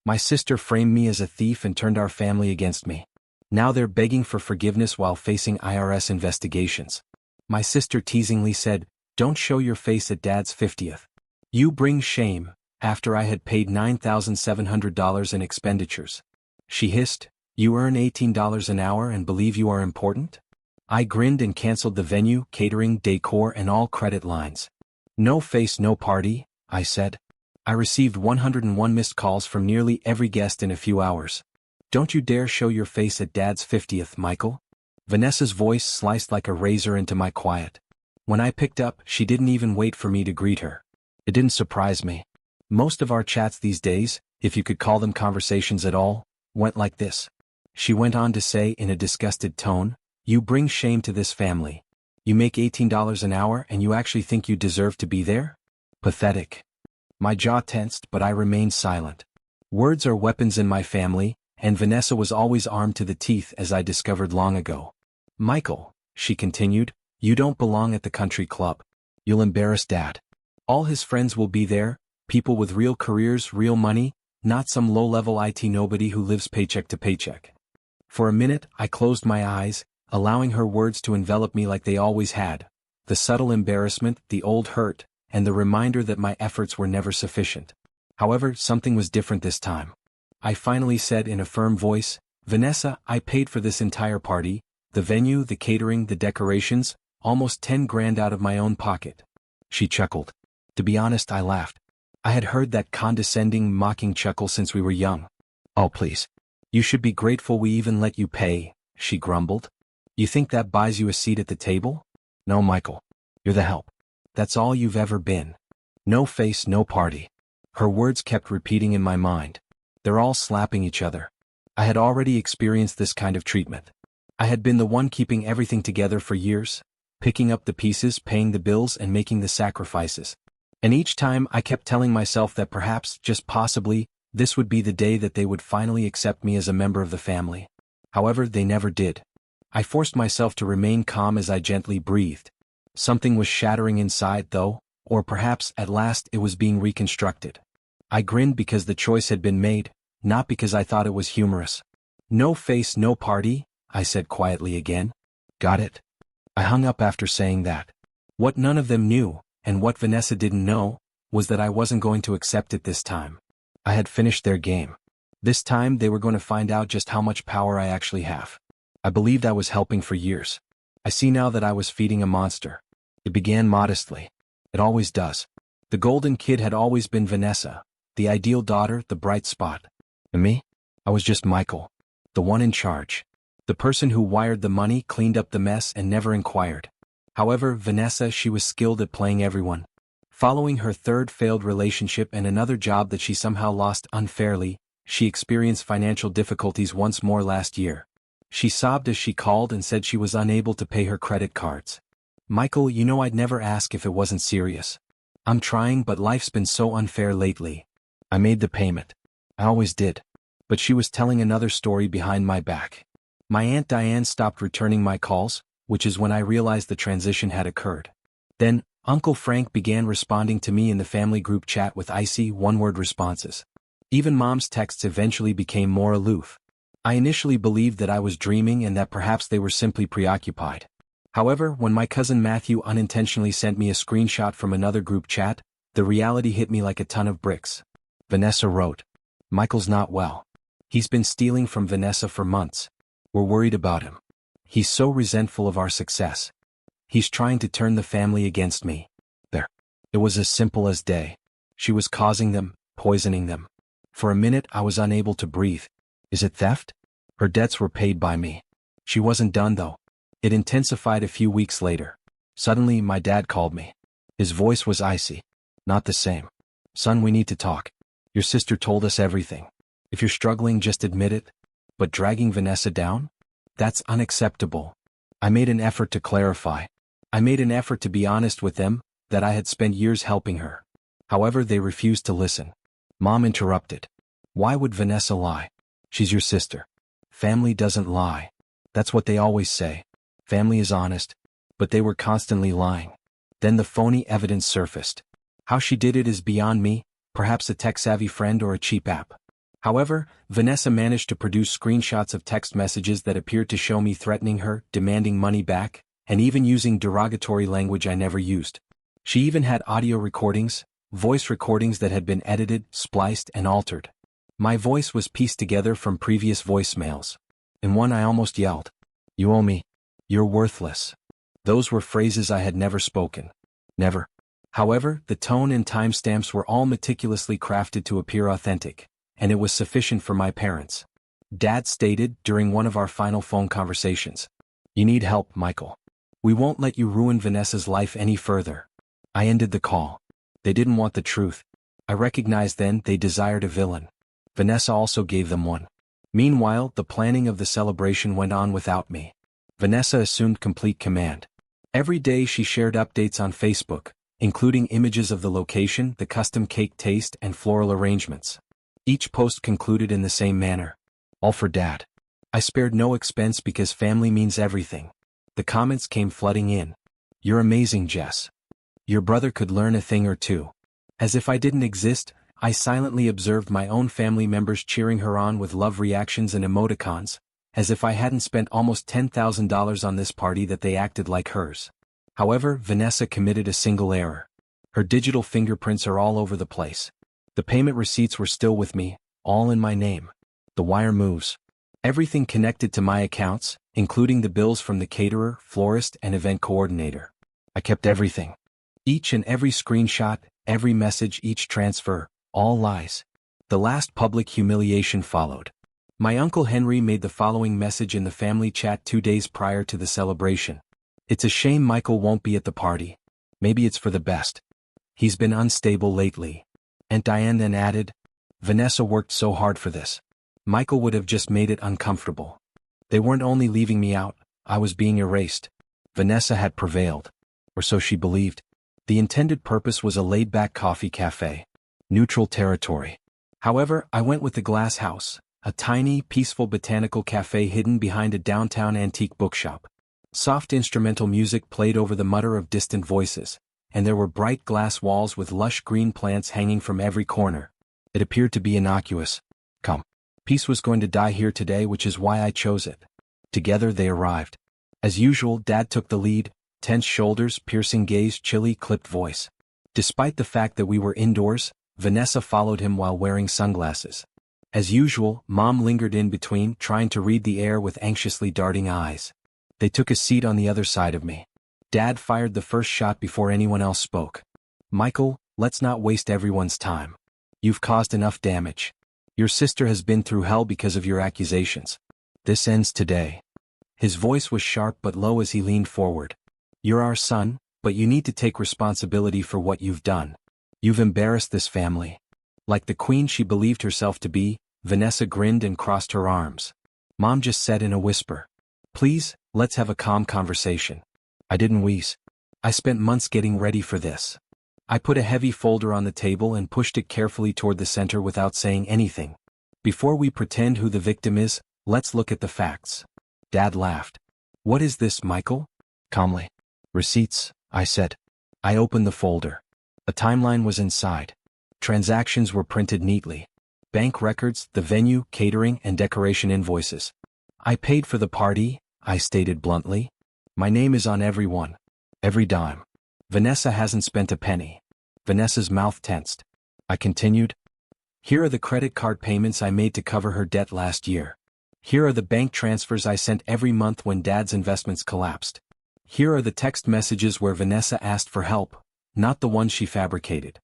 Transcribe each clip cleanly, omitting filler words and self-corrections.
My sister framed me as a thief and turned our family against me. Now they're begging for forgiveness while facing IRS investigations. My sister teasingly said, "Don't show your face at Dad's 50th. You bring shame," after I had paid $9,700 in expenditures. She hissed, "You earn $18 an hour and believe you are important?" I grinned and canceled the venue, catering, decor, and all credit lines. "No face, no party," I said. I received 101 missed calls from nearly every guest in a few hours. "Don't you dare show your face at Dad's 50th, Michael." Vanessa's voice sliced like a razor into my quiet. When I picked up, she didn't even wait for me to greet her. It didn't surprise me. Most of our chats these days, if you could call them conversations at all, went like this. She went on to say in a disgusted tone, "You bring shame to this family. You make $18 an hour and you actually think you deserve to be there? Pathetic." My jaw tensed, but I remained silent. Words are weapons in my family, and Vanessa was always armed to the teeth, as I discovered long ago. "Michael," she continued, "you don't belong at the country club. You'll embarrass Dad. All his friends will be there, people with real careers, real money, not some low-level IT nobody who lives paycheck to paycheck." For a minute, I closed my eyes, allowing her words to envelop me like they always had. The subtle embarrassment, the old hurt, and the reminder that my efforts were never sufficient. However, something was different this time. I finally said in a firm voice, "Vanessa, I paid for this entire party, the venue, the catering, the decorations, almost 10 grand out of my own pocket." She chuckled. To be honest, I laughed. I had heard that condescending, mocking chuckle since we were young. "Oh please. You should be grateful we even let you pay," she grumbled. "You think that buys you a seat at the table? No, Michael. You're the help. That's all you've ever been. No face, no party." Her words kept repeating in my mind. They're all slapping each other. I had already experienced this kind of treatment. I had been the one keeping everything together for years, picking up the pieces, paying the bills, and making the sacrifices. And each time I kept telling myself that perhaps, just possibly, this would be the day that they would finally accept me as a member of the family. However, they never did. I forced myself to remain calm as I gently breathed. Something was shattering inside, though, or perhaps, at last, it was being reconstructed. I grinned because the choice had been made, not because I thought it was humorous. "No face, no party," I said quietly again. "Got it?" I hung up after saying that. What none of them knew, and what Vanessa didn't know, was that I wasn't going to accept it this time. I had finished their game. This time they were going to find out just how much power I actually have. I believed I was helping for years. I see now that I was feeding a monster. It began modestly. It always does. The golden kid had always been Vanessa, the ideal daughter, the bright spot. And me? I was just Michael, the one in charge. The person who wired the money, cleaned up the mess, and never inquired. However, Vanessa, she was skilled at playing everyone. Following her third failed relationship and another job that she somehow lost unfairly, she experienced financial difficulties once more last year. She sobbed as she called and said she was unable to pay her credit cards. "Michael, you know I'd never ask if it wasn't serious. I'm trying, but life's been so unfair lately." I made the payment. I always did. But she was telling another story behind my back. My Aunt Diane stopped returning my calls, which is when I realized the transition had occurred. Then, Uncle Frank began responding to me in the family group chat with icy, one-word responses. Even Mom's texts eventually became more aloof. I initially believed that I was dreaming and that perhaps they were simply preoccupied. However, when my cousin Matthew unintentionally sent me a screenshot from another group chat, the reality hit me like a ton of bricks. Vanessa wrote, "Michael's not well. He's been stealing from Vanessa for months. We're worried about him. He's so resentful of our success. He's trying to turn the family against me." There. It was as simple as day. She was causing them, poisoning them. For a minute I was unable to breathe. Is it theft? Her debts were paid by me. She wasn't done though. It intensified a few weeks later. Suddenly my dad called me. His voice was icy. Not the same. "Son, we need to talk. Your sister told us everything. If you're struggling, just admit it." But dragging Vanessa down? That's unacceptable. I made an effort to clarify. I made an effort to be honest with them, that I had spent years helping her. However, they refused to listen. Mom interrupted. "Why would Vanessa lie? She's your sister. Family doesn't lie. That's what they always say. Family is honest." But they were constantly lying. Then the phony evidence surfaced. How she did it is beyond me, perhaps a tech-savvy friend or a cheap app. However, Vanessa managed to produce screenshots of text messages that appeared to show me threatening her, demanding money back, and even using derogatory language I never used. She even had audio recordings, voice recordings that had been edited, spliced, and altered. My voice was pieced together from previous voicemails. In one I almost yelled, "You owe me. You're worthless." Those were phrases I had never spoken. Never. However, the tone and timestamps were all meticulously crafted to appear authentic, and it was sufficient for my parents. Dad stated during one of our final phone conversations, "You need help, Michael. We won't let you ruin Vanessa's life any further." I ended the call. They didn't want the truth. I recognized then they desired a villain. Vanessa also gave them one. Meanwhile, the planning of the celebration went on without me. Vanessa assumed complete command. Every day she shared updates on Facebook, including images of the location, the custom cake taste, and floral arrangements. Each post concluded in the same manner. "All for Dad." I spared no expense because family means everything. The comments came flooding in. "You're amazing, Jess. Your brother could learn a thing or two." As if I didn't exist, I silently observed my own family members cheering her on with love reactions and emoticons, as if I hadn't spent almost $10,000 on this party that they acted like hers. However, Vanessa committed a single error. Her digital fingerprints are all over the place. The payment receipts were still with me, all in my name. The wire moves. Everything connected to my accounts, including the bills from the caterer, florist, and event coordinator. I kept everything. Each and every screenshot, every message, each transfer, all lies. The last public humiliation followed. My Uncle Henry made the following message in the family chat 2 days prior to the celebration. "It's a shame Michael won't be at the party. Maybe it's for the best. He's been unstable lately." And Diane then added, "Vanessa worked so hard for this. Michael would have just made it uncomfortable. They weren't only leaving me out, I was being erased. Vanessa had prevailed. Or so she believed. The intended purpose was a laid-back coffee café. Neutral territory. However, I went with the Glass House, a tiny, peaceful botanical café hidden behind a downtown antique bookshop. Soft instrumental music played over the mutter of distant voices, and there were bright glass walls with lush green plants hanging from every corner. It appeared to be innocuous. Come. Peace was going to die here today, which is why I chose it. Together they arrived. As usual, Dad took the lead, tense shoulders, piercing gaze, chilly, clipped voice. Despite the fact that we were indoors, Vanessa followed him while wearing sunglasses. As usual, Mom lingered in between, trying to read the air with anxiously darting eyes. They took a seat on the other side of me. Dad fired the first shot before anyone else spoke. "Michael, let's not waste everyone's time. You've caused enough damage. Your sister has been through hell because of your accusations. This ends today." His voice was sharp but low as he leaned forward. "You're our son, but you need to take responsibility for what you've done. You've embarrassed this family." Like the queen she believed herself to be, Vanessa grinned and crossed her arms. Mom just said in a whisper, "Please, let's have a calm conversation." I didn't wheeze. I spent months getting ready for this. I put a heavy folder on the table and pushed it carefully toward the center without saying anything. "Before we pretend who the victim is, let's look at the facts." Dad laughed. "What is this, Michael?" Calmly. "Receipts," I said. I opened the folder. A timeline was inside. Transactions were printed neatly. Bank records, the venue, catering, and decoration invoices. "I paid for the party," I stated bluntly. "My name is on every one. Every dime. Vanessa hasn't spent a penny." Vanessa's mouth tensed. I continued. "Here are the credit card payments I made to cover her debt last year. Here are the bank transfers I sent every month when Dad's investments collapsed. Here are the text messages where Vanessa asked for help, not the ones she fabricated."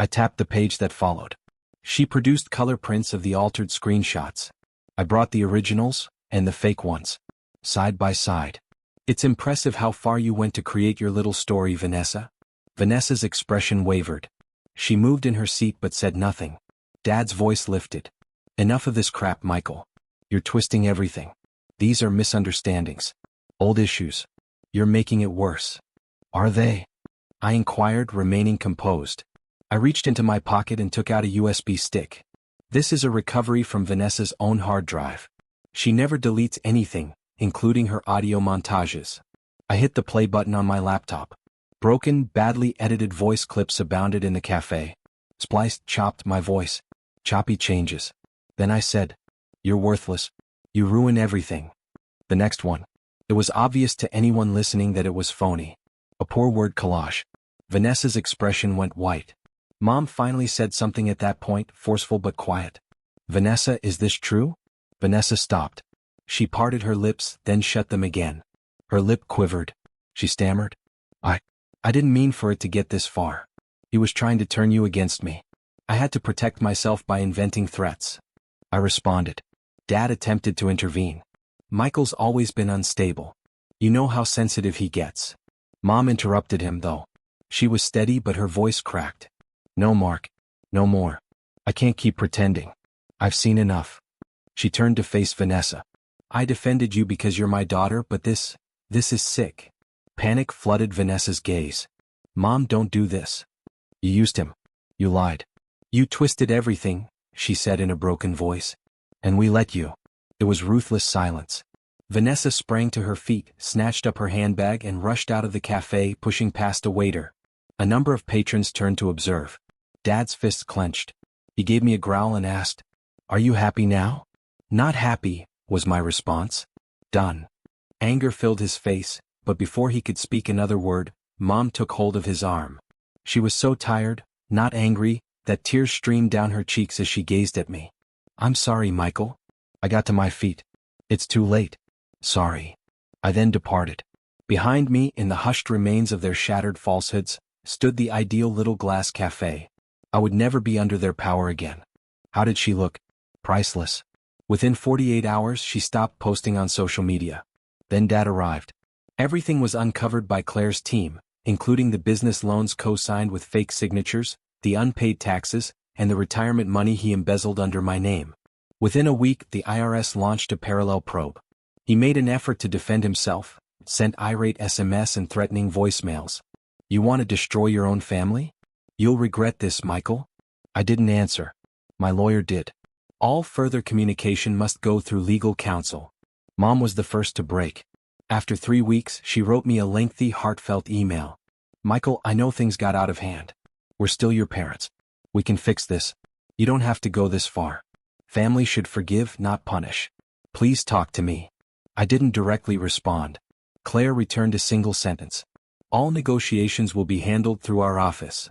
I tapped the page that followed. She produced color prints of the altered screenshots. I brought the originals, and the fake ones. Side by side. "It's impressive how far you went to create your little story, Vanessa." Vanessa's expression wavered. She moved in her seat but said nothing. Dad's voice lifted. "Enough of this crap, Michael. You're twisting everything. These are misunderstandings. Old issues. You're making it worse." "Are they?" I inquired, remaining composed. I reached into my pocket and took out a USB stick. This is a recovery from Vanessa's own hard drive. She never deletes anything, including her audio montages. I hit the play button on my laptop. Broken, badly edited voice clips abounded in the cafe. Spliced, chopped my voice. Choppy changes. Then I said, "You're worthless. You ruin everything." The next one. It was obvious to anyone listening that it was phony. A poor word collage. Vanessa's expression went white. Mom finally said something at that point, forceful but quiet. "Vanessa, is this true?" Vanessa stopped. She parted her lips, then shut them again. Her lip quivered. She stammered, I didn't mean for it to get this far. He was trying to turn you against me. I had to protect myself by inventing threats." I responded. Dad attempted to intervene. "Michael's always been unstable. You know how sensitive he gets." Mom interrupted him, though. She was steady, but her voice cracked. "No, Mark. No more. I can't keep pretending. I've seen enough." She turned to face Vanessa. "I defended you because you're my daughter, but this is sick." Panic flooded Vanessa's gaze. "Mom, don't do this. You used him. You lied. You twisted everything," she said in a broken voice. "And we let you." It was ruthless silence. Vanessa sprang to her feet, snatched up her handbag and rushed out of the café, pushing past a waiter. A number of patrons turned to observe. Dad's fists clenched. He gave me a growl and asked, "Are you happy now?" "Not happy," was my response. "Done." Anger filled his face, but before he could speak another word, Mom took hold of his arm. She was so tired, not angry, that tears streamed down her cheeks as she gazed at me. "I'm sorry, Michael." I got to my feet. "It's too late." "Sorry." I then departed. Behind me, in the hushed remains of their shattered falsehoods, stood the ideal little glass café. I would never be under their power again. How did she look? Priceless. Within 48 hours, she stopped posting on social media. Then Dad arrived. Everything was uncovered by Claire's team, including the business loans co-signed with fake signatures, the unpaid taxes, and the retirement money he embezzled under my name. Within a week, the IRS launched a parallel probe. He made an effort to defend himself, sent irate SMS and threatening voicemails. "You want to destroy your own family? You'll regret this, Michael." I didn't answer. My lawyer did. All further communication must go through legal counsel. Mom was the first to break. After 3 weeks, she wrote me a lengthy, heartfelt email. "Michael, I know things got out of hand. We're still your parents. We can fix this. You don't have to go this far. Family should forgive, not punish. Please talk to me." I didn't directly respond. Claire returned a single sentence. "All negotiations will be handled through our office."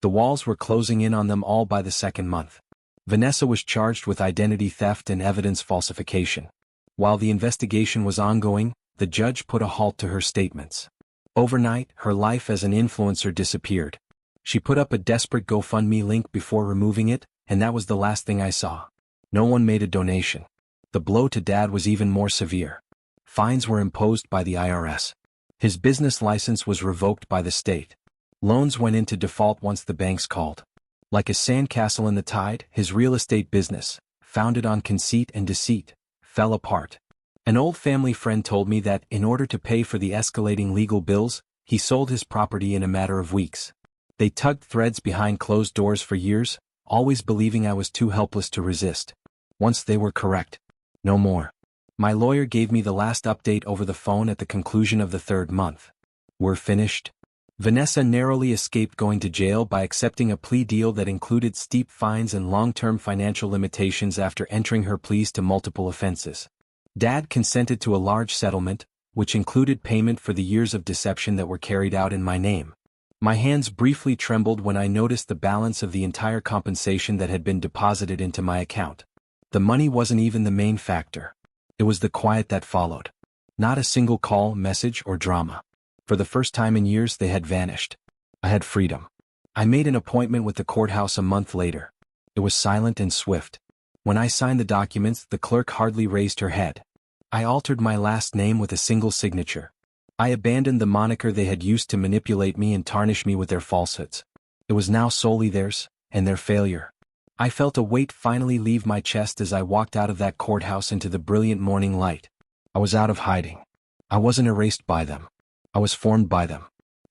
The walls were closing in on them all by the second month. Vanessa was charged with identity theft and evidence falsification. While the investigation was ongoing, the judge put a halt to her statements. Overnight, her life as an influencer disappeared. She put up a desperate GoFundMe link before removing it, and that was the last thing I saw. No one made a donation. The blow to Dad was even more severe. Fines were imposed by the IRS. His business license was revoked by the state. Loans went into default once the banks called. Like a sandcastle in the tide, his real estate business, founded on conceit and deceit, fell apart. An old family friend told me that, in order to pay for the escalating legal bills, he sold his property in a matter of weeks. They tugged threads behind closed doors for years, always believing I was too helpless to resist. Once they were correct. No more. My lawyer gave me the last update over the phone at the conclusion of the 3rd month. "We're finished." Vanessa narrowly escaped going to jail by accepting a plea deal that included steep fines and long-term financial limitations after entering her pleas to multiple offenses. Dad consented to a large settlement, which included payment for the years of deception that were carried out in my name. My hands briefly trembled when I noticed the balance of the entire compensation that had been deposited into my account. The money wasn't even the main factor. It was the quiet that followed. Not a single call, message, or drama. For the first time in years, they had vanished. I had freedom. I made an appointment with the courthouse a month later. It was silent and swift. When I signed the documents, the clerk hardly raised her head. I altered my last name with a single signature. I abandoned the moniker they had used to manipulate me and tarnish me with their falsehoods. It was now solely theirs, and their failure. I felt a weight finally leave my chest as I walked out of that courthouse into the brilliant morning light. I was out of hiding. I wasn't erased by them. I was formed by them.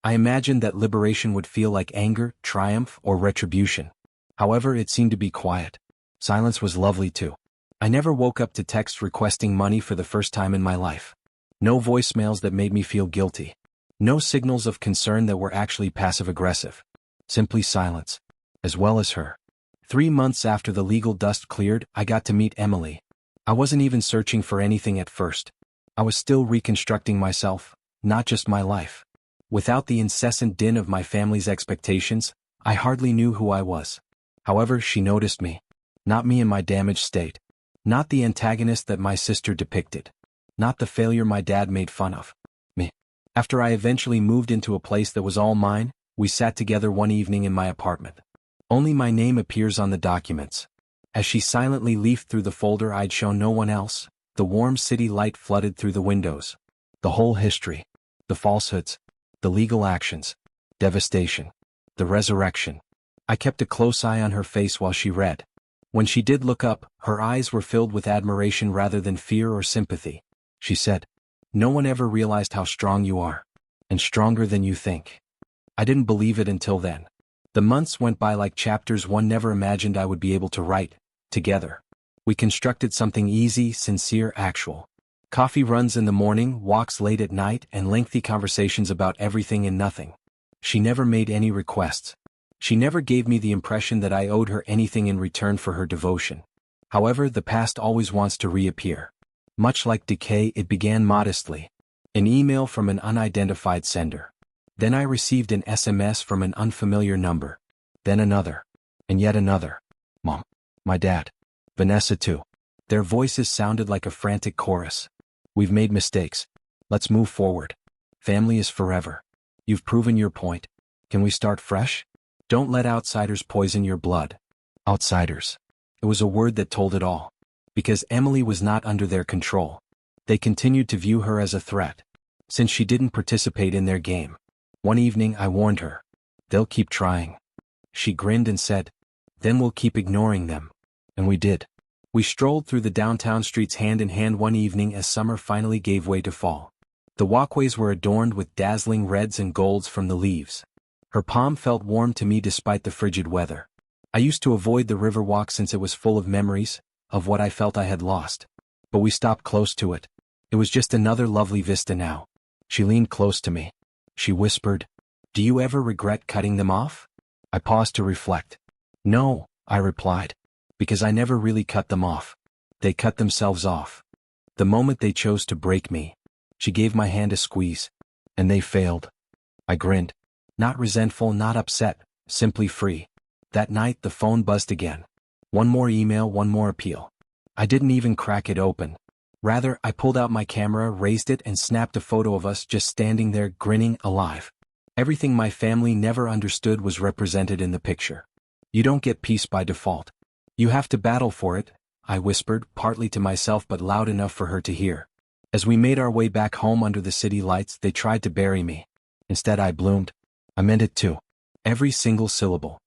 I imagined that liberation would feel like anger, triumph, or retribution. However, it seemed to be quiet. Silence was lovely too. I never woke up to text requesting money for the first time in my life. No voicemails that made me feel guilty. No signals of concern that were actually passive-aggressive. Simply silence. As well as her. 3 months after the legal dust cleared, I got to meet Emily. I wasn't even searching for anything at first. I was still reconstructing myself, not just my life. Without the incessant din of my family's expectations, I hardly knew who I was. However, she noticed me. Not me in my damaged state. Not the antagonist that my sister depicted. Not the failure my dad made fun of. Me. After I eventually moved into a place that was all mine, we sat together one evening in my apartment. Only my name appears on the documents. As she silently leafed through the folder I'd shown no one else, the warm city light flooded through the windows. The whole history. The falsehoods. The legal actions. Devastation. The resurrection. I kept a close eye on her face while she read. When she did look up, her eyes were filled with admiration rather than fear or sympathy. She said, "No one ever realized how strong you are. And stronger than you think." I didn't believe it until then. The months went by like chapters one never imagined I would be able to write, together. We constructed something easy, sincere, actual. Coffee runs in the morning, walks late at night, and lengthy conversations about everything and nothing. She never made any requests. She never gave me the impression that I owed her anything in return for her devotion. However, the past always wants to reappear. Much like decay, it began modestly. An email from an unidentified sender. Then I received an SMS from an unfamiliar number. Then another. And yet another. Mom. My dad. Vanessa too. Their voices sounded like a frantic chorus. "We've made mistakes. Let's move forward. Family is forever. You've proven your point. Can we start fresh? Don't let outsiders poison your blood." Outsiders. It was a word that told it all. Because Emily was not under their control. They continued to view her as a threat. Since she didn't participate in their game. One evening I warned her. "They'll keep trying." She grinned and said, "Then we'll keep ignoring them." And we did. We strolled through the downtown streets hand in hand one evening as summer finally gave way to fall. The walkways were adorned with dazzling reds and golds from the leaves. Her palm felt warm to me despite the frigid weather. I used to avoid the river walk since it was full of memories, of what I felt I had lost. But we stopped close to it. It was just another lovely vista now. She leaned close to me. She whispered, "Do you ever regret cutting them off?" I paused to reflect. "No," I replied. Because I never really cut them off. They cut themselves off. The moment they chose to break me. She gave my hand a squeeze. And they failed. I grinned. Not resentful, not upset, simply free. That night the phone buzzed again. One more email, one more appeal. I didn't even crack it open. Rather, I pulled out my camera, raised it, and snapped a photo of us just standing there, grinning, alive. Everything my family never understood was represented in the picture. You don't get peace by default. You have to battle for it, I whispered, partly to myself but loud enough for her to hear. As we made our way back home under the city lights, they tried to bury me. Instead I bloomed. I meant it too. Every single syllable.